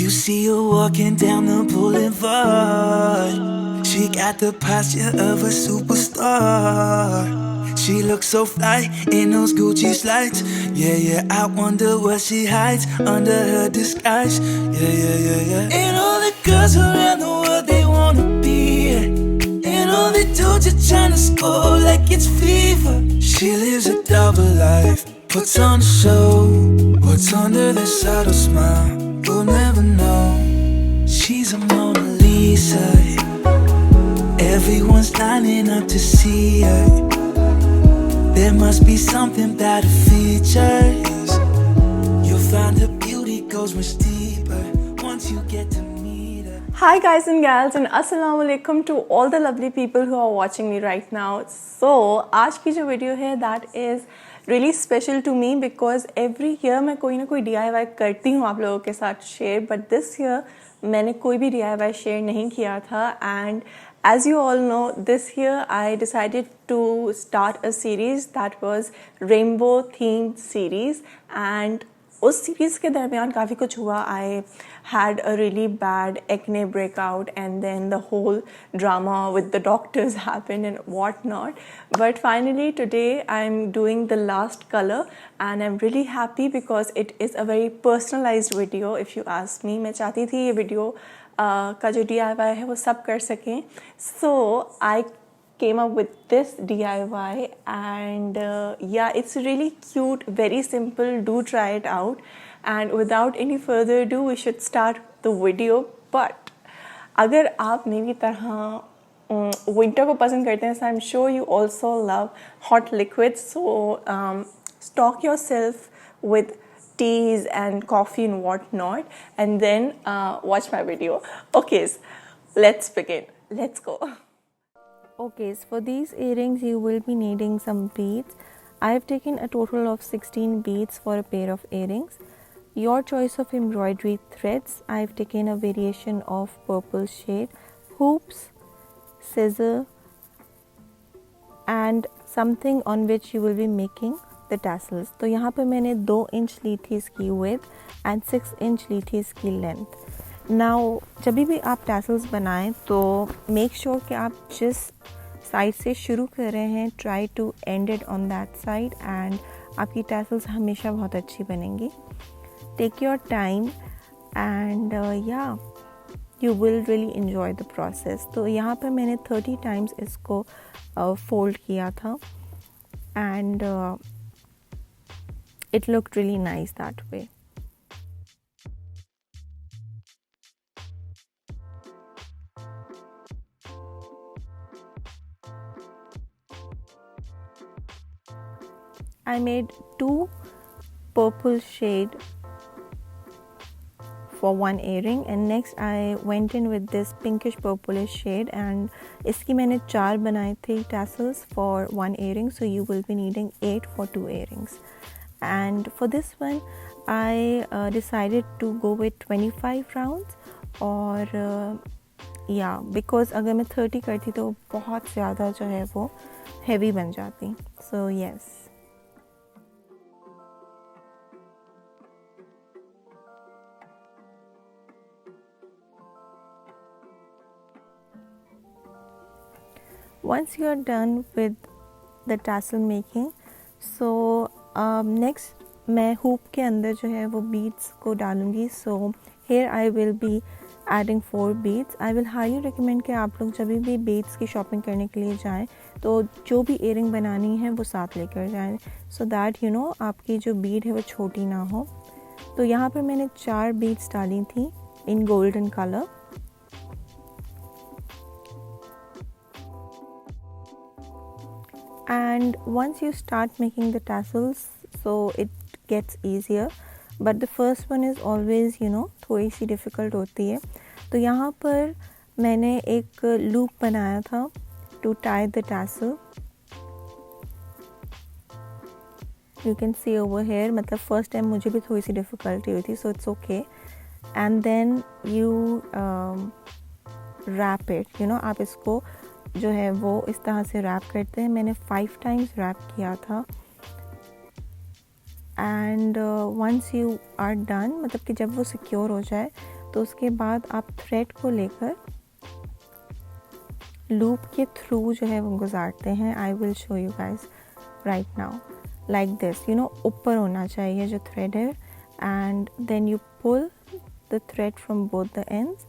You see her walking down the boulevard. She got the posture of a superstar. She looks so fly in those Gucci slides. Yeah, yeah, I wonder what she hides under her disguise. Yeah, yeah, yeah, yeah. And all the girls around the world, they wanna be her. And all the dudes are trying to score like it's fever. She lives a double life, puts on a show. What's under the subtle smile, we'll never know. She's a Mona Lisa. Everyone's lining up to see her. There must be something about her features. You'll find her beauty goes much deeper once you get to meet her. Hi guys and gals and assalamu alaikum to all the lovely people who are watching me right now. So आज की जो video है that is really special to me because every year मैं कोई ना कोई DIY करती हूँ आप लोगों के साथ share, but this year मैंने कोई भी DIY share नहीं किया था. And as you all know, this year I decided to start a series that was rainbow themed series, and उस सीरीज़ के दरमियान काफ़ी कुछ हुआ. I had a really bad acne breakout and then the whole drama with the doctors happened and whatnot. But finally today I'm doing the last color and I'm really happy because it is a very personalized video if you ask me. मैं चाहती थी ये video का जो DIY है वो सब कर सकें. So I came up with this DIY and yeah, it's really cute, very simple. Do try it out, and without any further ado we should start the video. But अगर आप मेरी तरह winter को पसंद करते हैं, so I'm sure you also love hot liquids, so stock yourself with teas and coffee and whatnot, and then watch my video. Okay, so let's begin. Let's go. Okay, so for these earrings you will be needing some beads. I have taken a total of 16 beads for a pair of earrings. Your choice of embroidery threads. I have taken a variation of purple shade, hoops, scissor, and something on which you will be making the tassels. तो यहाँ पर मैंने 2 inch ली थी इसकी width and 6 inch ली थी इसकी length. Now जब भी आप tassels बनाएं तो make sure कि आप जिस साइड से शुरू कर रहे हैं try to end it on that side and आपकी tassels हमेशा बहुत अच्छी बनेंगी. Take your time and yeah, you will really enjoy the process. तो यहाँ पर मैंने 30 times इसको fold किया था and it looked really nice that way. I made 2 purple shade for one earring and next I went in with this pinkish purplish shade and इसकी मैंने 4 बनाए थे tassels for one earring, so you will be needing 8 for 2 earrings. And for this one I decided to go with 25 rounds और yeah, because अगर मैं 30 करती तो बहुत ज़्यादा जो है वो heavy बन जाती. So yes. Once you are done with the tassel making, so next मैं hoop के अंदर जो है वो beads को डालूँगी. So here I will be adding 4 beads. I will highly recommend कि आप लोग जब भी beads की shopping करने के लिए जाएं तो जो भी earring बनानी है वो साथ लेकर जाएं, so that you know आपकी जो bead है वो छोटी ना हो. तो यहाँ पर मैंने 4 beads डाली थी in golden color. And once you start making the tassels, so it gets easier, but the first one is always you know थोड़ी सी difficult होती है. तो यहाँ पर मैंने एक loop बनाया था to tie the tassel. You can see over here, मतलब first time मुझे भी थोड़ी सी difficulty हुई थी, so it's okay. And then you wrap it, you know आप इसको जो है वो इस तरह से रैप करते हैं. मैंने 5 times रैप किया था and once you are done, मतलब कि जब वो सिक्योर हो जाए तो उसके बाद आप थ्रेड को लेकर लूप के थ्रू जो है वो गुजारते हैं. I will show you guys right now. Like this, you know, ऊपर होना चाहिए जो थ्रेड है, and then you pull the thread from both the ends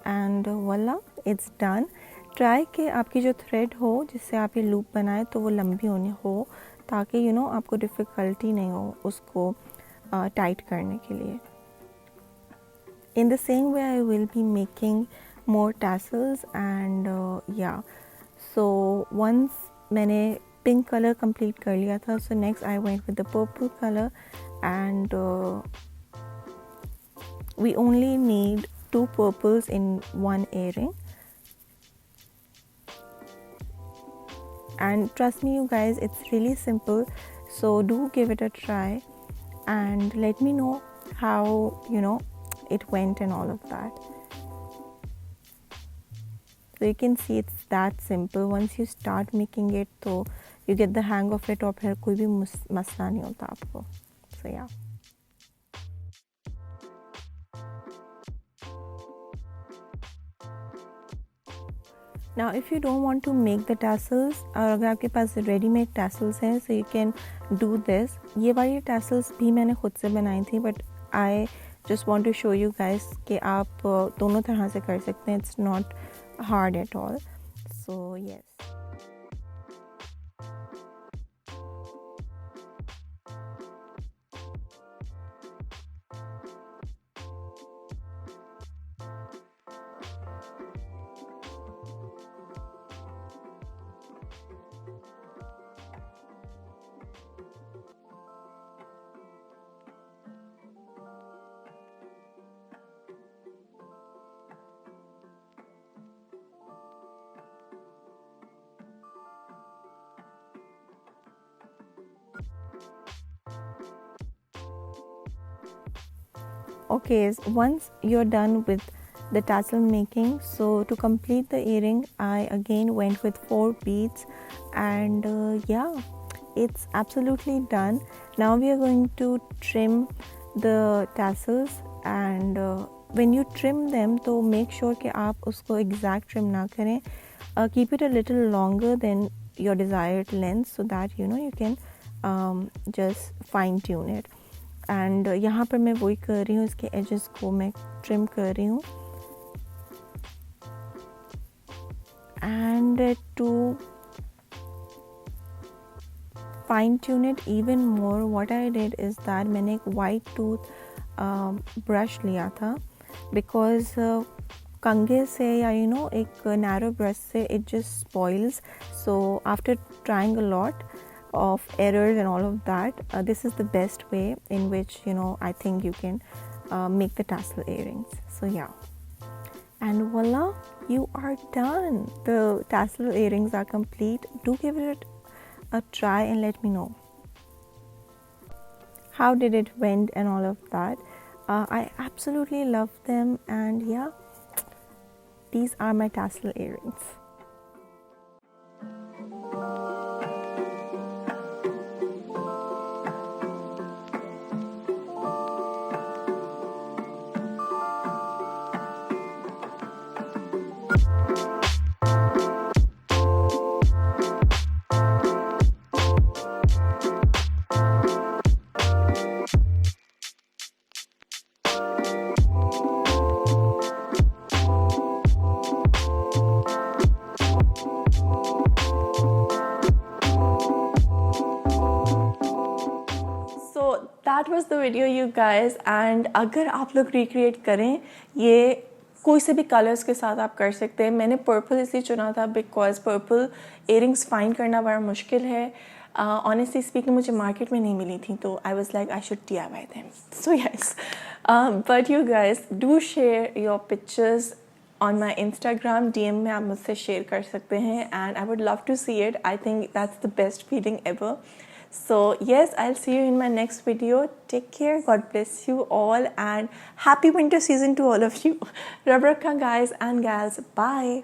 and voila, it's done. Try कि आपकी जो थ्रेड हो जिससे आप ये लूप बनाए तो वो लंबी होनी हो, ताकि यू नो आपको डिफ़िकल्टी नहीं हो उसको टाइट करने के लिए. In the same way I will be making more tassels and yeah, so once मैंने pink color complete कर लिया था, so next I went with the purple color and we only need 2 purples in one earring. And trust me you guys, it's really simple, so do give it a try and let me know how you know it went and all of that. So you can see it's that simple. Once you start making it, so you get the hang of it और फिर कोई भी मसला नहीं होता आपको. So yeah. Now if you don't want to make the tassels, और अगर आपके पास ready-made tassels हैं, so you can do this. ये वाली tassels भी मैंने खुद से बनाई थी, but I just want to show you guys कि आप दोनों तरह से कर सकते हैं. It's not hard at all. So yes. Okay, once you're done with the tassel making, so to complete the earring I again went with 4 beads and yeah, it's absolutely done. Now we are going to trim the tassels and when you trim them, तो make sure कि आप उसको exact trim ना करें. Keep it a little longer than your desired length so that you know you can just fine tune it. And यहाँ पर मैं वही कर रही हूँ, इसके एजेस को मैं ट्रिम कर रही हूँ. And to fine tune it even more, what I did is that मैंने एक वाइट टूथ ब्रश लिया था, बिकॉज कंघे से या यू नो एक नैरो ब्रश से it just spoils. So after trying a lot of errors and all of that, this is the best way in which you know I think you can make the tassel earrings. So yeah, and voila, you are done. The tassel earrings are complete. Do give it a try and let me know how did it went and all of that. I absolutely love them and yeah, these are my tassel earrings. That was the video you guys. And अगर आप लोग recreate करें, ये कोई से भी colours के साथ आप कर सकते हैं. मैंने पर्पल इसलिए चुना था बिकॉज पर्पल इयरिंग्स फाइंड करना बड़ा मुश्किल है. ऑनेस्टली स्पीकिंग मुझे मार्केट में नहीं मिली थी, तो I was like I should DIY them. So yes, but you guys do share your pictures on my Instagram DM में आप मुझसे शेयर कर सकते हैं and I would love to see it. I think that's the best feeling ever. So yes, I'll see you in my next video. Take care, God bless you all and happy winter season to all of you. Rab rakha guys and gals, bye.